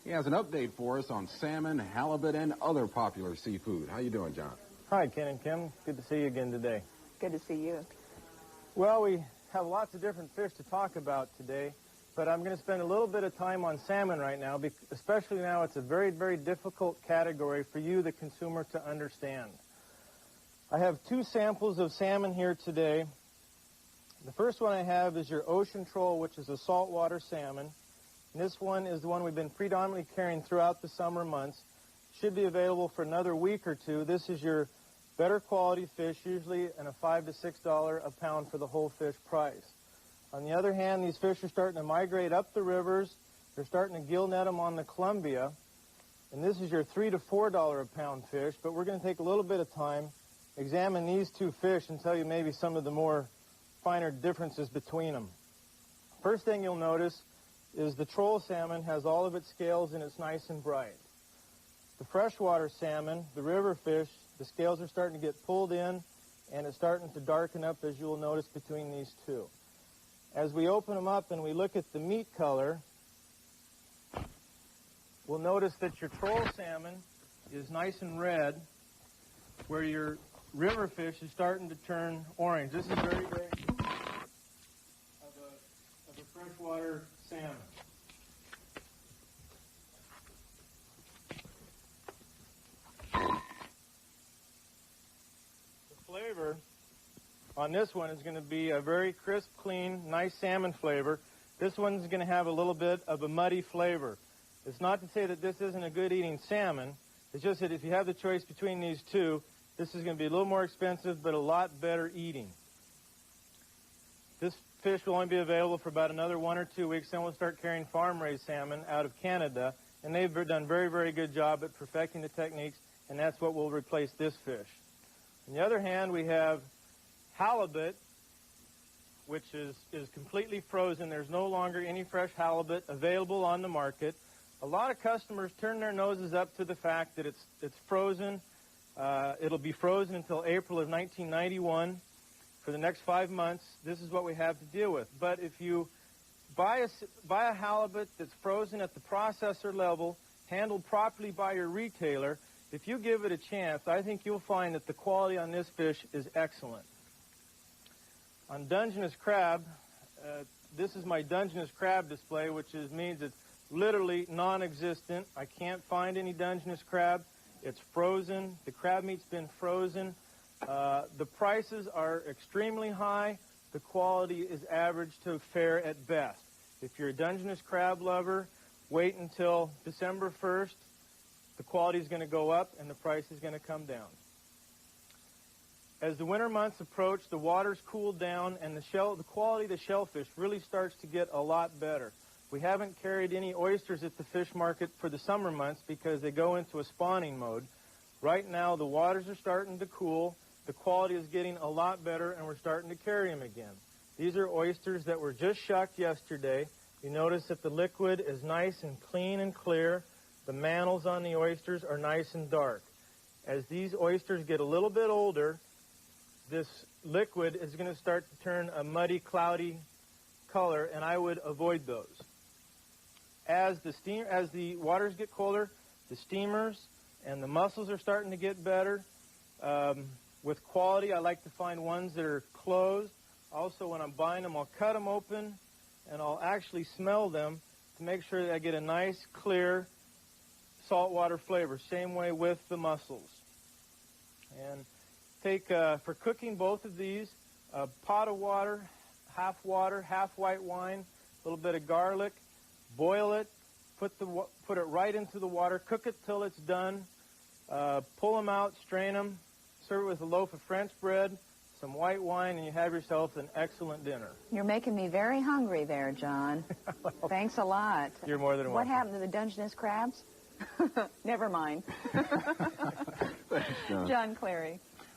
He has an update for us on salmon, halibut, and other popular seafood. How you doing, John? Hi, Ken and Kim. Good to see you again today. Good to see you. Well, we have lots of different fish to talk about today, but I'm going to spend a little bit of time on salmon right now, especially now it's a very, very difficult category for you, the consumer, to understand. I have two samples of salmon here today. The first one I have is your ocean troll, which is a saltwater salmon. And this one is the one we've been predominantly carrying throughout the summer months. Should be available for another week or two. This is your better quality fish, usually in a $5 to $6 a pound for the whole fish price. On the other hand, these fish are starting to migrate up the rivers. They're starting to gill net them on the Columbia. And this is your $3 to $4 a pound fish, but we're going to take a little bit of time, examine these two fish, and tell you maybe some of the more finer differences between them. First thing you'll notice is the troll salmon has all of its scales and it's nice and bright. The freshwater salmon, the river fish, the scales are starting to get pulled in and it's starting to darken up, as you will notice, between these two. As we open them up and we look at the meat color, we'll notice that your troll salmon is nice and red, where your river fish is starting to turn orange. This is very, very of a freshwater salmon. The flavor on this one is going to be a very crisp, clean, nice salmon flavor. This one's going to have a little bit of a muddy flavor. It's not to say that this isn't a good eating salmon. It's just that if you have the choice between these two, this is going to be a little more expensive, but a lot better eating. This fish will only be available for about another 1 or 2 weeks. Then we'll start carrying farm-raised salmon out of Canada, and they've done a very, very good job at perfecting the techniques, and that's what will replace this fish. On the other hand, we have halibut, which is completely frozen. There's no longer any fresh halibut available on the market. A lot of customers turn their noses up to the fact that it's frozen. It'll be frozen until April of 1991. For the next 5 months, this is what we have to deal with. But if you buy a halibut that's frozen at the processor level, handled properly by your retailer, if you give it a chance, I think you'll find that the quality on this fish is excellent. On Dungeness crab, this is my Dungeness crab display, which means it's literally non-existent. I can't find any Dungeness crab. It's frozen. The crab meat's been frozen. The prices are extremely high. The quality is average to fair at best. If you're a Dungeness crab lover, wait until December 1st. The quality is going to go up and the price is going to come down. As the winter months approach, the water's cooled down and the quality of the shellfish really starts to get a lot better. We haven't carried any oysters at the fish market for the summer months because they go into a spawning mode. Right now, the waters are starting to cool. The quality is getting a lot better, and we're starting to carry them again. These are oysters that were just shucked yesterday. You notice that the liquid is nice and clean and clear. The mantles on the oysters are nice and dark. As these oysters get a little bit older, this liquid is going to start to turn a muddy, cloudy color, and I would avoid those. As the waters get colder, the steamers and the mussels are starting to get better. With quality, I like to find ones that are closed. Also, when I'm buying them, I'll cut them open, and I'll actually smell them to make sure that I get a nice, clear, saltwater flavor. Same way with the mussels. And take, for cooking both of these, a pot of water, half white wine, a little bit of garlic, boil it, put it right into the water, cook it till it's done, pull them out, strain them, serve it with a loaf of French bread, some white wine, and you have yourself an excellent dinner. You're making me very hungry there, John. Well, thanks a lot. You're more than welcome. What happened to the Dungeness crabs? Never mind. Thanks, John. John Clary.